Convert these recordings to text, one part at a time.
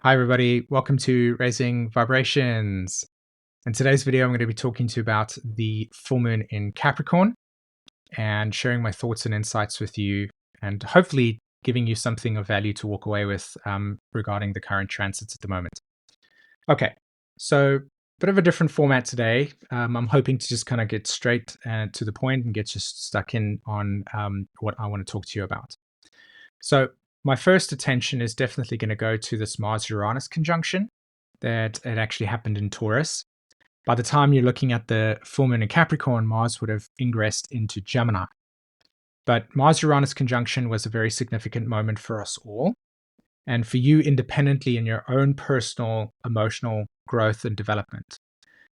Hi everybody, welcome to Raising Vibrations. In today's video, I'm going to be talking to you about the full moon in Capricorn and sharing my thoughts and insights with you and hopefully giving you something of value to walk away with regarding the current transits at the moment. Okay, so bit of a different format today. I'm hoping to just kind of get straight to the point and get just stuck in on what I want to talk to you about. So my first attention is definitely going to go to this Mars Uranus conjunction that it actually happened in Taurus. By the time you're looking at the full moon in Capricorn, Mars would have ingressed into Gemini. But Mars Uranus conjunction was a very significant moment for us all, and for you independently in your own personal emotional growth and development.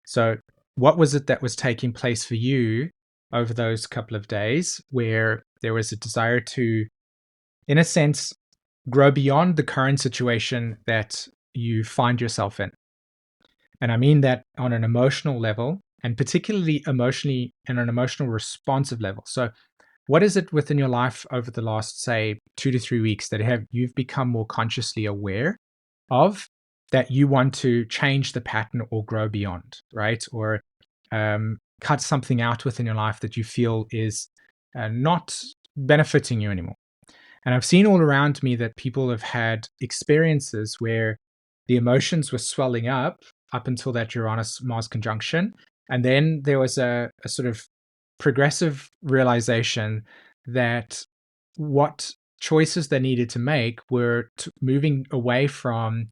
So, what was it that was taking place for you over those couple of days where there was a desire to, in a sense, grow beyond the current situation that you find yourself in? And I mean that on an emotional level, and particularly emotionally and an emotional responsive level. So, what is it within your life over the last, say, 2 to 3 weeks that you've become more consciously aware of that you want to change the pattern or grow beyond, right? Or cut something out within your life that you feel is not benefiting you anymore. And I've seen all around me that people have had experiences where the emotions were swelling up until that Uranus Mars conjunction. And then there was a sort of progressive realization that what choices they needed to make were moving away from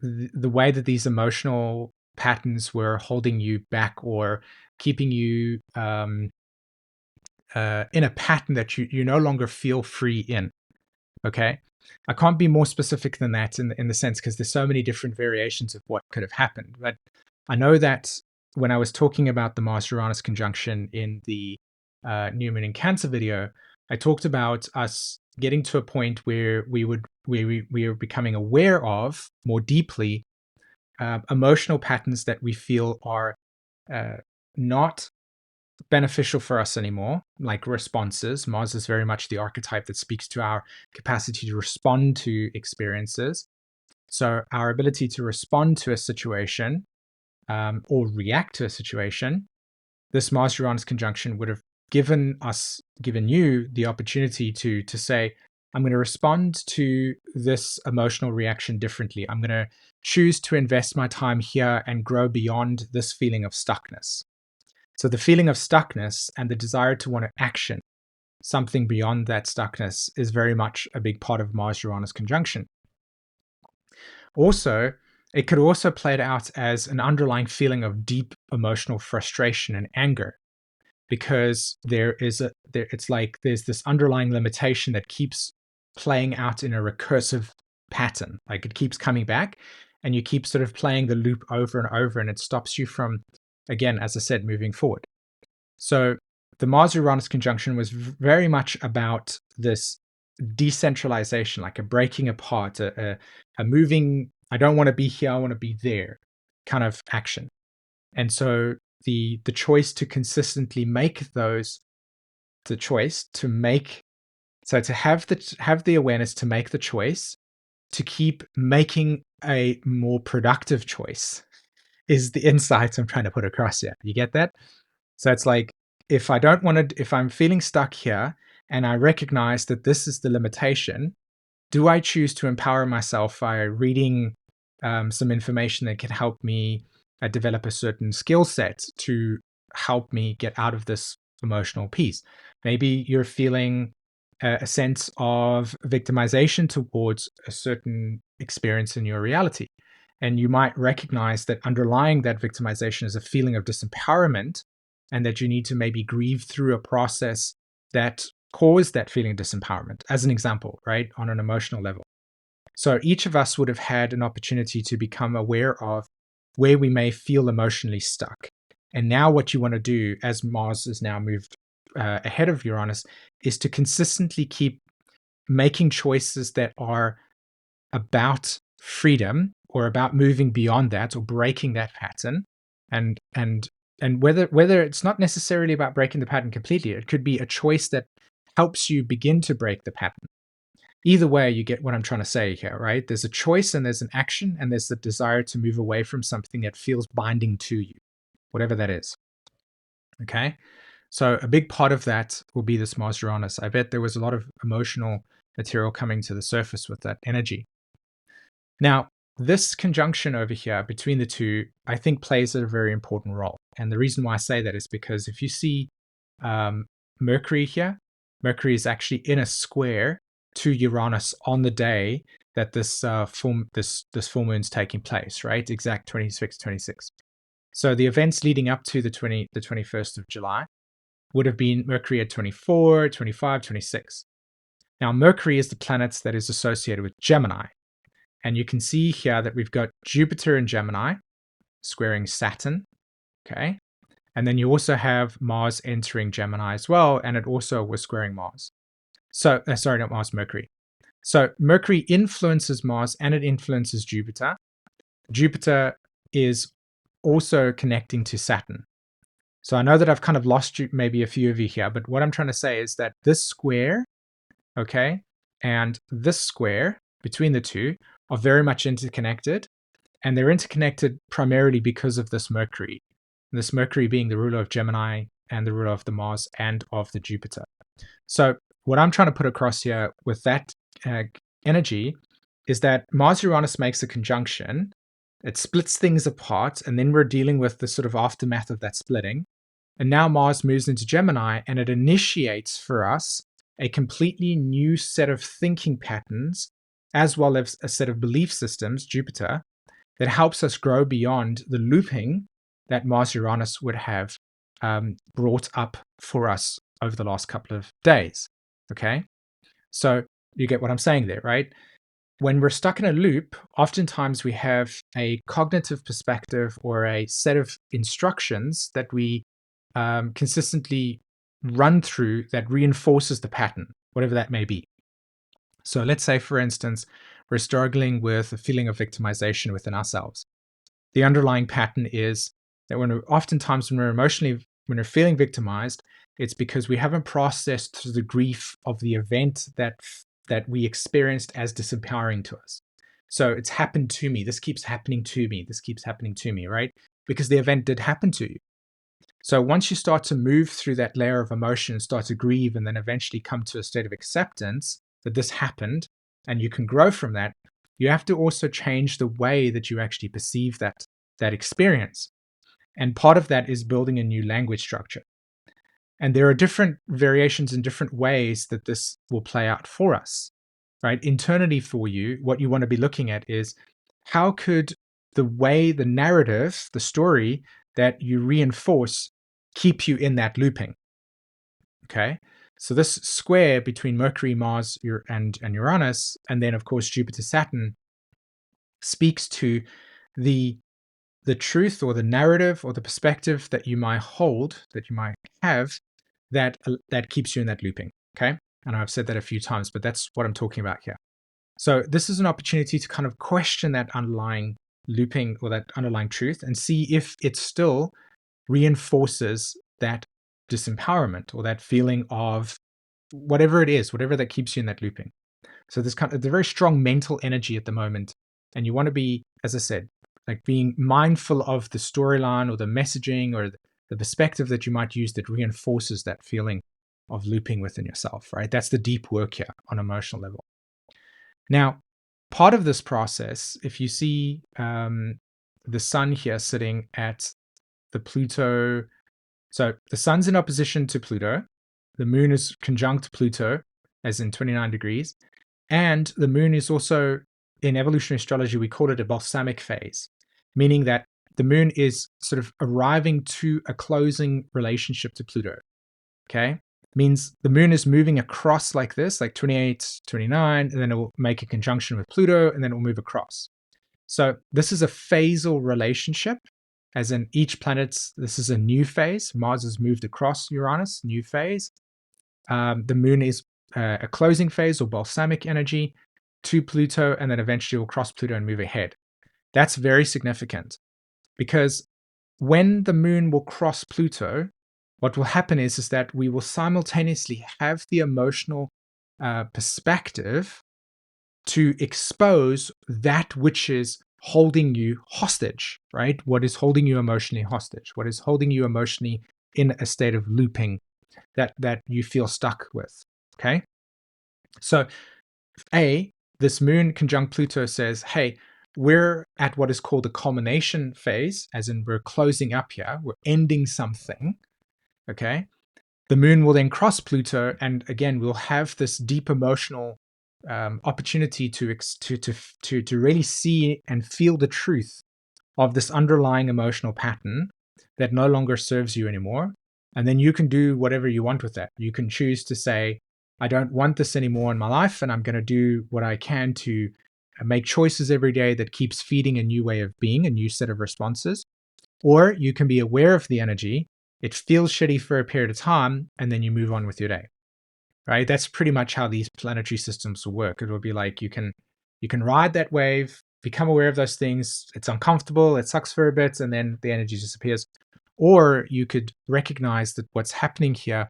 the way that these emotional patterns were holding you back or keeping you in a pattern that you no longer feel free in. Okay. I can't be more specific than that in the sense because there's so many different variations of what could have happened. But I know that when I was talking about the Mars Uranus conjunction in the New Moon in Cancer video, I talked about us getting to a point where we are becoming aware of more deeply emotional patterns that we feel are not beneficial for us anymore, like responses. Mars is very much the archetype that speaks to our capacity to respond to experiences. So, our ability to respond to a situation or react to a situation, this Mars Uranus conjunction would have given you the opportunity to say, I'm going to respond to this emotional reaction differently. I'm going to choose to invest my time here and grow beyond this feeling of stuckness. So the feeling of stuckness and the desire to want to action something beyond that stuckness is very much a big part of Mars Uranus conjunction. Also, it could also play it out as an underlying feeling of deep emotional frustration and anger, because it's like there's this underlying limitation that keeps playing out in a recursive pattern. Like it keeps coming back and you keep sort of playing the loop over and over, and it stops you from, again, as I said, moving forward. So the Mars Uranus conjunction was very much about this decentralization, like a breaking apart, a moving, I don't want to be here, I want to be there kind of action. And so the choice to consistently make those, the choice to make, so to have the awareness to make the choice to keep making a more productive choice is the insight I'm trying to put across here. You get that? So it's like, if I'm feeling stuck here and I recognize that this is the limitation, do I choose to empower myself by reading some information that can help me develop a certain skill set to help me get out of this emotional piece? Maybe you're feeling a sense of victimization towards a certain experience in your reality. And you might recognize that underlying that victimization is a feeling of disempowerment, and that you need to maybe grieve through a process that caused that feeling of disempowerment, as an example, right, on an emotional level. So each of us would have had an opportunity to become aware of where we may feel emotionally stuck. And now what you want to do, as Mars is now moved ahead of Uranus, is to consistently keep making choices that are about freedom or about moving beyond that or breaking that pattern. And whether it's not necessarily about breaking the pattern completely, it could be a choice that helps you begin to break the pattern. either way, you get what I'm trying to say here, right? There's a choice and there's an action and there's the desire to move away from something that feels binding to you, whatever that is. Okay. So a big part of that will be this Mars Uranus. I bet there was a lot of emotional material coming to the surface with that energy. Now, this conjunction over here between the two, I think plays a very important role. And the reason why I say that is because if you see Mercury here, Mercury is actually in a square to Uranus on the day that this full moon's taking place, right? Exact 26. So the events leading up to the 21st of July would have been Mercury at 24, 25, 26. Now, Mercury is the planet that is associated with Gemini. And you can see here that we've got Jupiter in Gemini squaring Saturn, okay? And then you also have Mars entering Gemini as well, and it also was squaring Mars. So, sorry, not Mars, Mercury. So Mercury influences Mars and it influences Jupiter. Jupiter is also connecting to Saturn. So I know that I've kind of lost you, maybe a few of you here, but what I'm trying to say is that this square, okay, and this square between the two are very much interconnected, and they're interconnected primarily because of this Mercury. This Mercury being the ruler of Gemini and the ruler of the Mars and of the Jupiter. So what I'm trying to put across here with that energy is that Mars Uranus makes a conjunction. It splits things apart, and then we're dealing with the sort of aftermath of that splitting. And now Mars moves into Gemini, and it initiates for us a completely new set of thinking patterns, as well as a set of belief systems, Jupiter, that helps us grow beyond the looping that Mars Uranus would have brought up for us over the last couple of days. Okay? So you get what I'm saying there, right? When we're stuck in a loop, oftentimes we have a cognitive perspective or a set of instructions that we consistently run through that reinforces the pattern, whatever that may be. So let's say, for instance, we're struggling with a feeling of victimization within ourselves. The underlying pattern is that oftentimes when we're feeling victimized, it's because we haven't processed the grief of the event that we experienced as disempowering to us. So it's happened to me. This keeps happening to me. This keeps happening to me, right? Because the event did happen to you. So once you start to move through that layer of emotion, start to grieve, and then eventually come to a state of acceptance that this happened, and you can grow from that, you have to also change the way that you actually perceive that experience. And part of that is building a new language structure. And there are different variations in different ways that this will play out for us, right? Internally for you, what you want to be looking at is how could the narrative, the story that you reinforce keep you in that looping, okay? So this square between Mercury, Mars, and Uranus, and then of course Jupiter, Saturn, speaks to the truth or the narrative or the perspective that you might hold, that you might have, that keeps you in that looping, okay? And I've said that a few times, but that's what I'm talking about here. So this is an opportunity to kind of question that underlying looping or that underlying truth and see if it still reinforces that disempowerment or that feeling of whatever it is, whatever that keeps you in that looping. So there's kind of the very strong mental energy at the moment. And you want to be, as I said, like being mindful of the storyline or the messaging or the perspective that you might use that reinforces that feeling of looping within yourself, right? That's the deep work here on emotional level. Now, part of this process, if you see the sun here sitting at the Pluto, so the sun's in opposition to Pluto, the moon is conjunct Pluto, as in 29 degrees, and the moon is also, in evolutionary astrology, we call it a balsamic phase, meaning that the moon is sort of arriving to a closing relationship to Pluto, okay? Means the moon is moving across like this, like 28, 29, and then it will make a conjunction with Pluto, and then it will move across. So this is a phasal relationship, as in each planet's, this is a new phase. Mars has moved across Uranus, new phase. The moon is a closing phase or balsamic energy to Pluto, and then eventually will cross Pluto and move ahead. That's very significant because when the moon will cross Pluto, what will happen is that we will simultaneously have the emotional perspective to expose that which is holding you hostage, right? What is holding you emotionally hostage? What is holding you emotionally in a state of looping that you feel stuck with? Okay. So this moon conjunct Pluto says, hey, we're at what is called the culmination phase, as in we're closing up here, we're ending something. Okay. The moon will then cross Pluto, and again, we'll have this deep emotional opportunity to really see and feel the truth of this underlying emotional pattern that no longer serves you anymore. And then you can do whatever you want with that. You can choose to say, I don't want this anymore in my life, and I'm going to do what I can to make choices every day that keeps feeding a new way of being, a new set of responses. Or you can be aware of the energy. It feels shitty for a period of time, and then you move on with your day. Right? That's pretty much how these planetary systems will work. It will be like you can ride that wave, become aware of those things. It's uncomfortable, it sucks for a bit, and then the energy disappears. Or you could recognize that what's happening here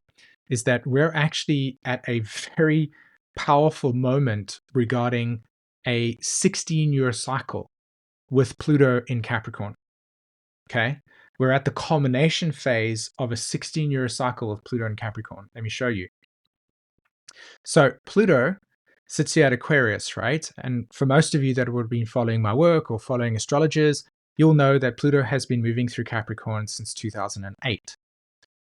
is that we're actually at a very powerful moment regarding a 16-year cycle with Pluto in Capricorn. Okay. We're at the culmination phase of a 16-year cycle of Pluto in Capricorn. Let me show you. So Pluto sits here at Aquarius, right? And for most of you that would have been following my work or following astrologers, you'll know that Pluto has been moving through Capricorn since 2008.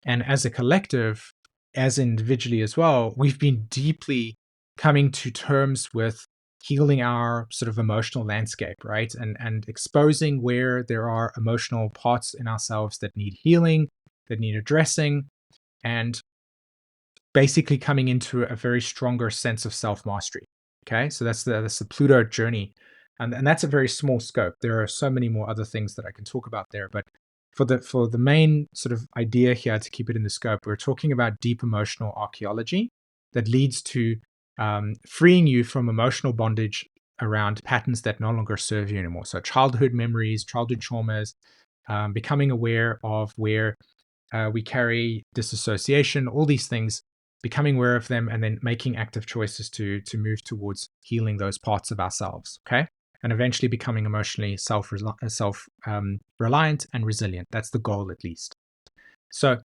And as a collective, as individually as well, we've been deeply coming to terms with healing our sort of emotional landscape, right? And exposing where there are emotional parts in ourselves that need healing, that need addressing, and basically coming into a very stronger sense of self-mastery. Okay, so that's the Pluto journey. And that's a very small scope. There are so many more other things that I can talk about there, but for the main sort of idea here, to keep it in the scope, we're talking about deep emotional archaeology that leads to freeing you from emotional bondage around patterns that no longer serve you anymore. So childhood memories, childhood traumas, becoming aware of where we carry disassociation, all these things, becoming aware of them, and then making active choices to move towards healing those parts of ourselves. Okay. And eventually becoming emotionally self-reliant and resilient. That's the goal, at least. So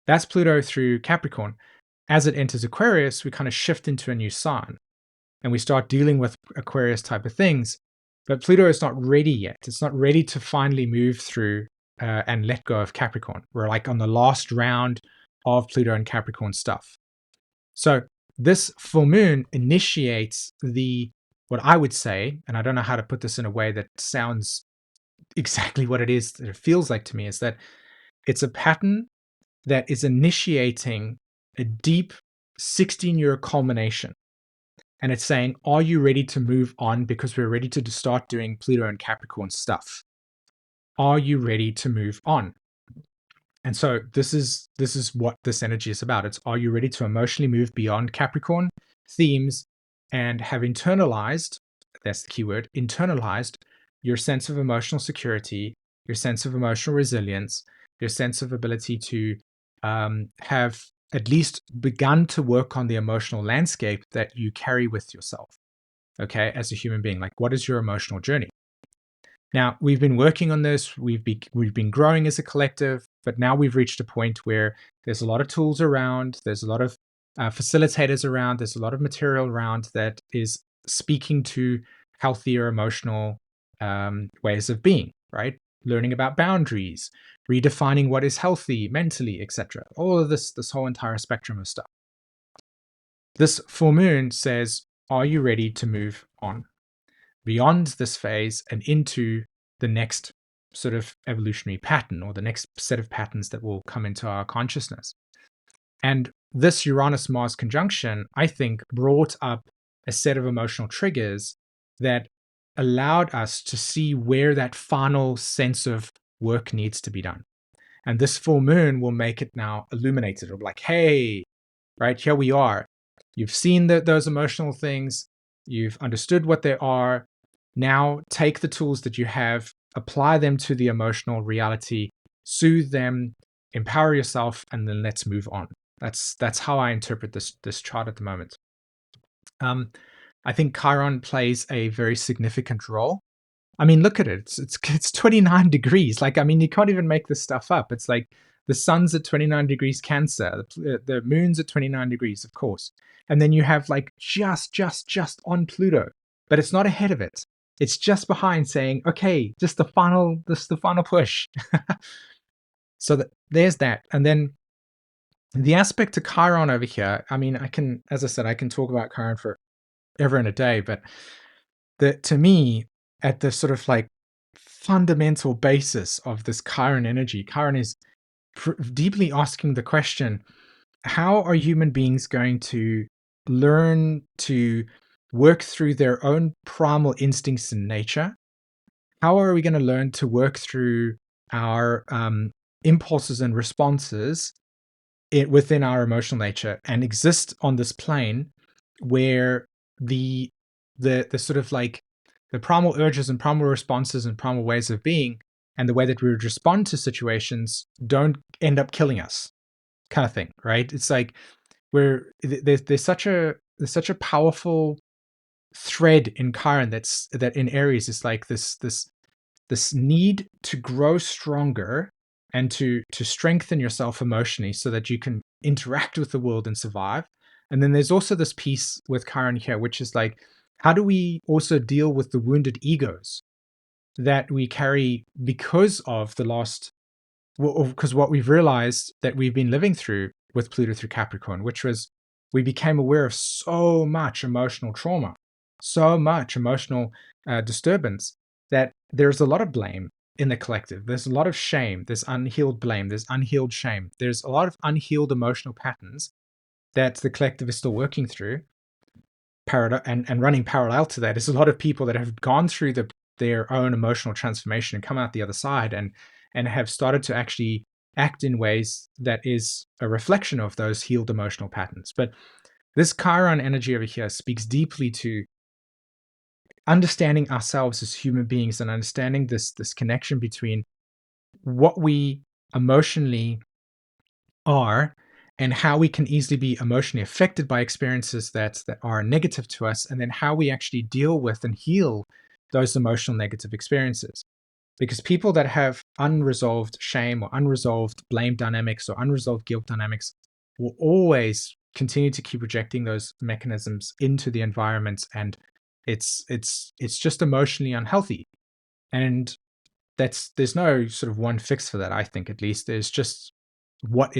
that's Pluto through Capricorn. As it enters Aquarius, we kind of shift into a new sign and we start dealing with Aquarius type of things. But Pluto is not ready yet. It's not ready to finally move through and let go of Capricorn. We're like on the last round of Pluto and Capricorn stuff. So this full moon initiates what I would say, and I don't know how to put this in a way that sounds exactly what it is that it feels like to me, is that it's a pattern that is initiating a deep 16-year culmination. And it's saying, are you ready to move on? Because we're ready to start doing Pluto and Capricorn stuff. Are you ready to move on? And so this is what this energy is about. It's, are you ready to emotionally move beyond Capricorn themes and have internalized, that's the keyword, internalized your sense of emotional security, your sense of emotional resilience, your sense of ability to have at least begun to work on the emotional landscape that you carry with yourself, okay, as a human being. Like, what is your emotional journey? Now, we've been working on this, we've been growing as a collective, but now we've reached a point where there's a lot of tools around, there's a lot of facilitators around, there's a lot of material around that is speaking to healthier emotional ways of being, right? Learning about boundaries, redefining what is healthy mentally, etc. All of this whole entire spectrum of stuff. This full moon says, are you ready to move on beyond this phase and into the next sort of evolutionary pattern, or the next set of patterns that will come into our consciousness? And this Uranus-Mars conjunction, I think, brought up a set of emotional triggers that allowed us to see where that final sense of work needs to be done. And this full moon will make it now illuminated. It'll be like, hey, right, here we are. You've seen those emotional things. You've understood what they are. Now take the tools that you have, apply them to the emotional reality, soothe them, empower yourself, and then let's move on. That's how I interpret this chart at the moment. I think Chiron plays a very significant role. I mean, look at it. It's 29 degrees. Like, I mean, you can't even make this stuff up. It's like the sun's at 29 degrees Cancer, the moon's at 29 degrees, of course. And then you have like just on Pluto, but it's not ahead of it. It's just behind, saying, okay, this is the final push. So there's that. And then the aspect to Chiron over here, I mean, as I said, I can talk about Chiron for ever and a day, but to me, at the sort of like fundamental basis of this Chiron energy, Chiron is deeply asking the question, how are human beings going to learn to work through their own primal instincts in nature? How are we going to learn to work through our impulses and responses within our emotional nature and exist on this plane where the sort of like the primal urges and primal responses and primal ways of being and the way that we would respond to situations don't end up killing us, kind of thing, right? It's like there's such a powerful thread in Chiron that in Aries is like this need to grow stronger and to strengthen yourself emotionally so that you can interact with the world and survive. And then there's also this piece with Chiron here, which is like, how do we also deal with the wounded egos that we carry because of the lost, because what we've realized that we've been living through with Pluto through Capricorn, which was we became aware of so much emotional trauma, so much emotional disturbance, that there's a lot of blame in the collective. There's a lot of shame. There's unhealed blame. There's unhealed shame. There's a lot of unhealed emotional patterns that the collective is still working through. And running parallel to that is a lot of people that have gone through their own emotional transformation and come out the other side and have started to actually act in ways that is a reflection of those healed emotional patterns. But this Chiron energy over here speaks deeply to understanding ourselves as human beings and understanding this connection between what we emotionally are and how we can easily be emotionally affected by experiences that are negative to us, and then how we actually deal with and heal those emotional negative experiences. Because people that have unresolved shame or unresolved blame dynamics or unresolved guilt dynamics will always continue to keep projecting those mechanisms into the environment, and it's just emotionally unhealthy. And there's no sort of one fix for that. I think, at least, there's just what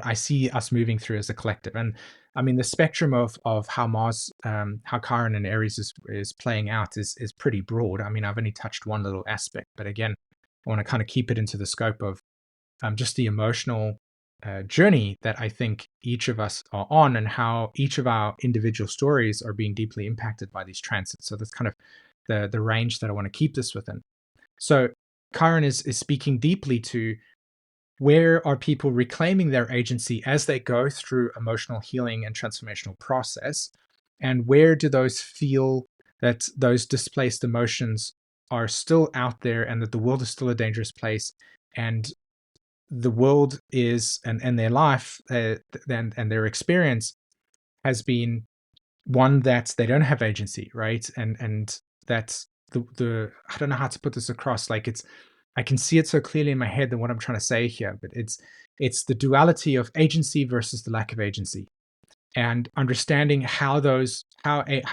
I see us moving through as a collective. And I mean, the spectrum of how Mars, how Chiron and Aries is playing out is pretty broad. I mean, I've only touched one little aspect, but again, I want to kind of keep it into the scope of just the emotional journey that I think each of us are on, and how each of our individual stories are being deeply impacted by these transits. So that's kind of the range that I want to keep this within. So Chiron is speaking deeply to where are people reclaiming their agency as they go through emotional healing and transformational process, and where do those feel that those displaced emotions are still out there and that the world is still a dangerous place, and the world is and their life and their experience has been one that they don't have agency, right? And that's the I don't know how to put this across. Like, I can see it so clearly in my head than what I'm trying to say here, but it's the duality of agency versus the lack of agency, and understanding how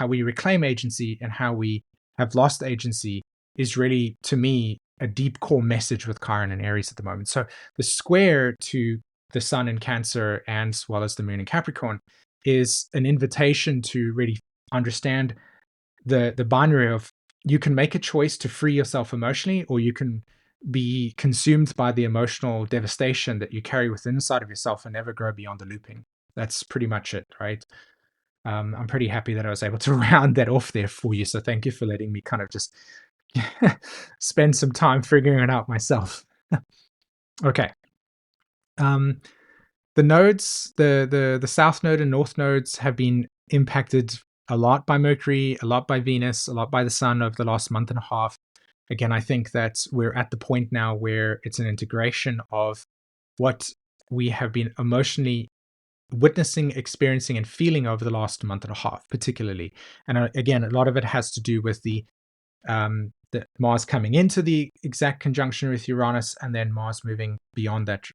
we reclaim agency and how we have lost agency is really, to me, a deep core message with Chiron and Aries at the moment. So the square to the Sun in Cancer, and as well as the Moon in Capricorn, is an invitation to really understand the binary of, you can make a choice to free yourself emotionally, or you can be consumed by the emotional devastation that you carry within inside of yourself and never grow beyond the looping. That's pretty much it, right? I'm pretty happy that I was able to round that off there for you. So thank you for letting me kind of just spend some time figuring it out myself. Okay. The nodes, the south node and north nodes have been impacted a lot by Mercury, a lot by Venus, a lot by the Sun over the last month and a half. Again, I think that we're at the point now where it's an integration of what we have been emotionally witnessing, experiencing, and feeling over the last month and a half, particularly. And again, a lot of it has to do with the Mars coming into the exact conjunction with Uranus, and then Mars moving beyond that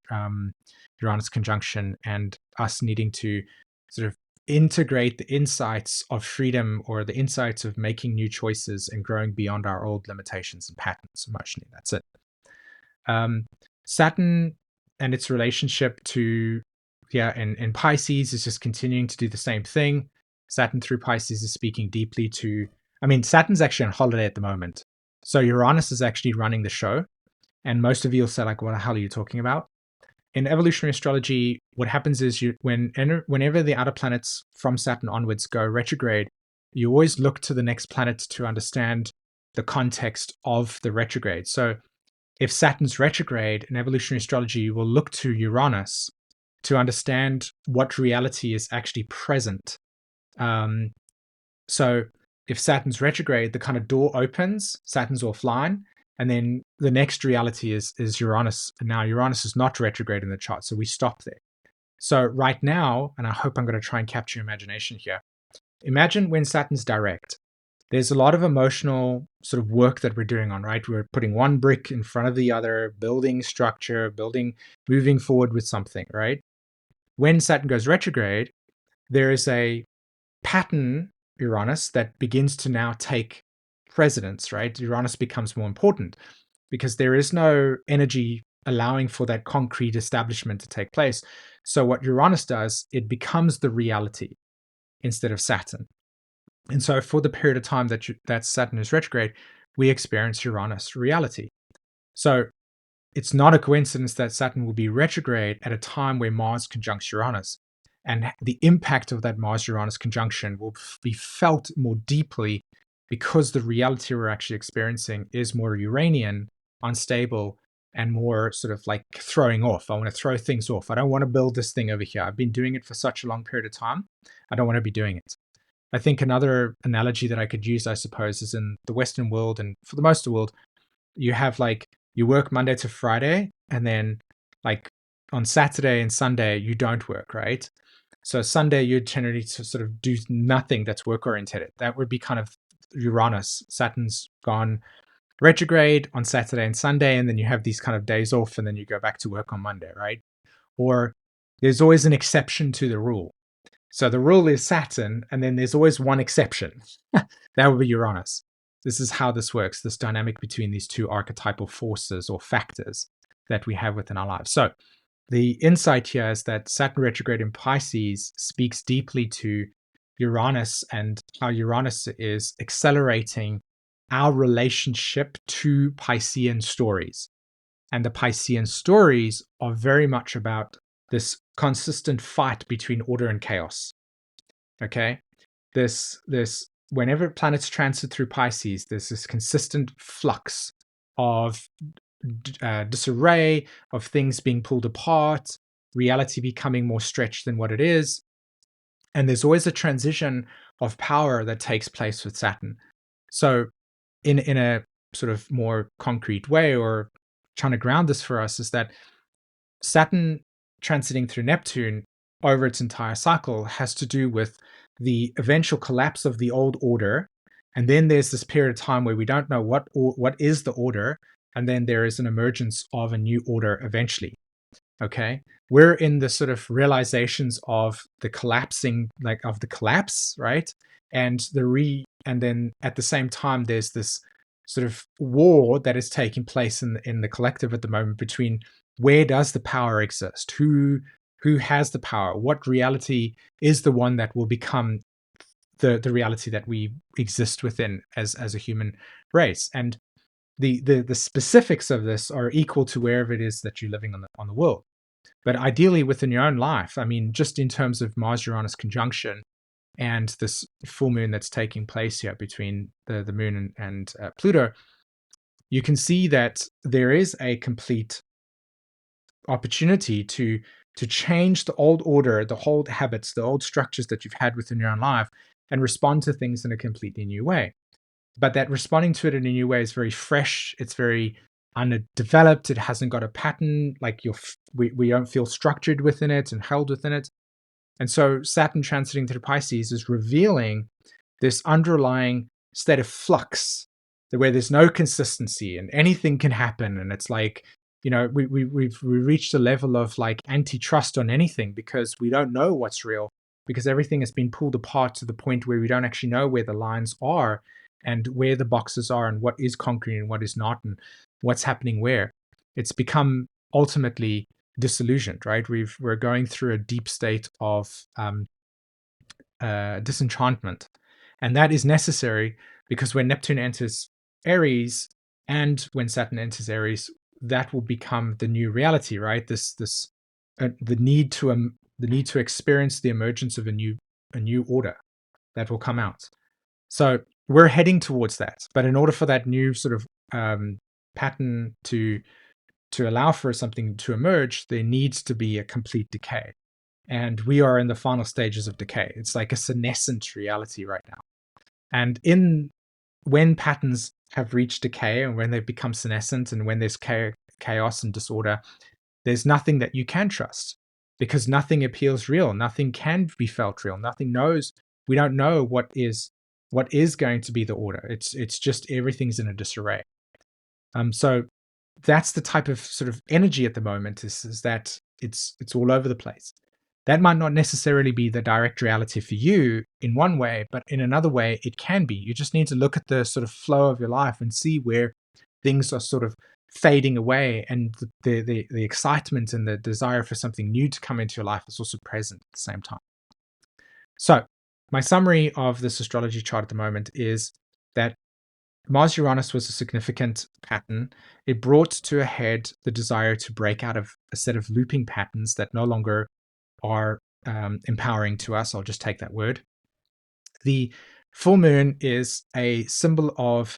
Uranus conjunction, and us needing to sort of integrate the insights of freedom or the insights of making new choices and growing beyond our old limitations and patterns emotionally. That's it. Saturn and its relationship to in Pisces is just continuing to do the same thing. Saturn through Pisces is speaking deeply to, I mean, Saturn's actually on holiday at the moment. So Uranus is actually running the show. And most of you will say, like, what the hell are you talking about? In evolutionary astrology, what happens is whenever the outer planets from Saturn onwards go retrograde, you always look to the next planet to understand the context of the retrograde. So if Saturn's retrograde in evolutionary astrology, you will look to Uranus to understand what reality is actually present. So if Saturn's retrograde, the kind of door opens, Saturn's offline, and then the next reality is Uranus. And now Uranus is not retrograde in the chart, so we stop there. So right now, and I hope I'm going to try and capture your imagination here, imagine when Saturn's direct. There's a lot of emotional sort of work that we're doing on, right? We're putting one brick in front of the other, building structure, moving forward with something, right? When Saturn goes retrograde, there is a pattern, Uranus, that begins to now take precedence, right? Uranus becomes more important because there is no energy allowing for that concrete establishment to take place. So what Uranus does, it becomes the reality instead of Saturn. And so for the period of time that Saturn is retrograde, we experience Uranus reality. So it's not a coincidence that Saturn will be retrograde at a time where Mars conjuncts Uranus. And the impact of that Mars-Uranus conjunction will be felt more deeply because the reality we're actually experiencing is more Uranian, unstable, and more sort of like throwing off. I want to throw things off. I don't want to build this thing over here. I've been doing it for such a long period of time. I don't want to be doing it. I think another analogy that I could use, I suppose, is in the Western world, and for the most of the world, you have like, you work Monday to Friday, and then like on Saturday and Sunday, you don't work, right? So Sunday, you generally sort of do nothing that's work oriented. That would be kind of Uranus. Saturn's gone retrograde on Saturday and Sunday, and then you have these kind of days off, and then you go back to work on Monday, right? Or there's always an exception to the rule. So the rule is Saturn, and then there's always one exception. That would be Uranus. This is how this works, this dynamic between these two archetypal forces or factors that we have within our lives. So the insight here is that Saturn retrograde in Pisces speaks deeply to Uranus and how Uranus is accelerating our relationship to Piscean stories. And the Piscean stories are very much about this consistent fight between order and chaos. Okay? This whenever planets transit through Pisces, there's this consistent flux of disarray, of things being pulled apart, reality becoming more stretched than what it is. And there's always a transition of power that takes place with Saturn. So in a sort of more concrete way, or trying to ground this for us, is that Saturn transiting through Neptune over its entire cycle has to do with the eventual collapse of the old order. And then there's this period of time where we don't know what is the order. And then there is an emergence of a new order eventually. Okay. We're in the sort of realizations of the collapsing, like of the collapse, right? And then at the same time, there's this sort of war that is taking place in the collective at the moment between where does the power exist? Who has the power? What reality is the one that will become the reality that we exist within as a human race? And the specifics of this are equal to wherever it is that you're living on the world. But ideally within your own life, I mean, just in terms of Mars-Uranus conjunction and this full moon that's taking place here between the moon and Pluto, you can see that there is a complete opportunity to change the old order, the old habits, the old structures that you've had within your own life, and respond to things in a completely new way. But that responding to it in a new way is very fresh. It's very undeveloped. It hasn't got a pattern. Like we don't feel structured within it and held within it. And so Saturn transiting through Pisces is revealing this underlying state of flux, where there's no consistency and anything can happen. And it's like, we've reached a level of like antitrust on anything because we don't know what's real, because everything has been pulled apart to the point where we don't actually know where the lines are and where the boxes are and what is concrete and what is not and what's happening where. It's become ultimately disillusioned, right? We're going through a deep state of disenchantment, and that is necessary because when Neptune enters Aries and when Saturn enters Aries, that will become the new reality, right? The need to experience the emergence of a new order that will come out. So we're heading towards that, but in order for that new sort of pattern to allow for something to emerge, there needs to be a complete decay. And we are in the final stages of decay. It's like a senescent reality right now. And when patterns have reached decay and when they've become senescent and when there's chaos and disorder, there's nothing that you can trust because nothing appeals real. Nothing can be felt real. Nothing knows. We don't know what is going to be the order. It's just everything's in a disarray. So that's the type of sort of energy at the moment is that it's all over the place. That might not necessarily be the direct reality for you in one way, but in another way, it can be. You just need to look at the sort of flow of your life and see where things are sort of fading away, and the excitement and the desire for something new to come into your life is also present at the same time. So my summary of this astrology chart at the moment is that Mars Uranus was a significant pattern. It brought to a head the desire to break out of a set of looping patterns that no longer are empowering to us. I'll just take that word. The full moon is a symbol of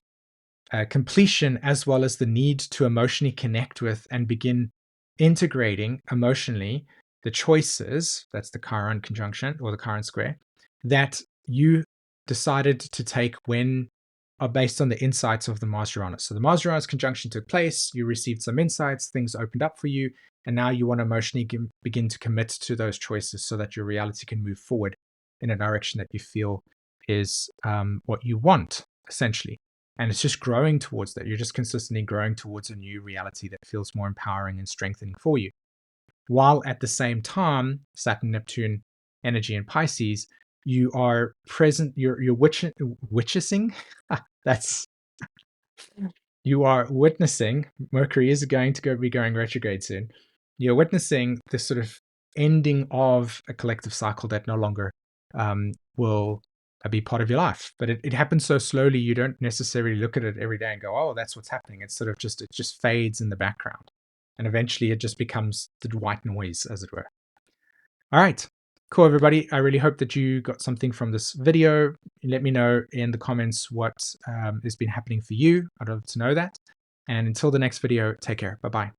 completion, as well as the need to emotionally connect with and begin integrating emotionally the choices, that's the Chiron conjunction or the Chiron square, that you decided to take when are based on the insights of the Mars Uranus. So the Mars Uranus conjunction took place, you received some insights, things opened up for you, and now you want to emotionally begin to commit to those choices so that your reality can move forward in a direction that you feel is what you want, essentially. And it's just growing towards that. You're just consistently growing towards a new reality that feels more empowering and strengthening for you. While at the same time, Saturn, Neptune energy in Pisces, you are present, you're witnessing. That's you are witnessing. Mercury is going to be going retrograde soon. You're witnessing this sort of ending of a collective cycle that no longer will be part of your life. But it happens so slowly, you don't necessarily look at it every day and go, "Oh, that's what's happening." It's sort of it just fades in the background, and eventually it just becomes the white noise, as it were. All right. Cool, everybody. I really hope that you got something from this video. Let me know in the comments what has been happening for you. I'd love to know that. And until the next video, take care. Bye-bye.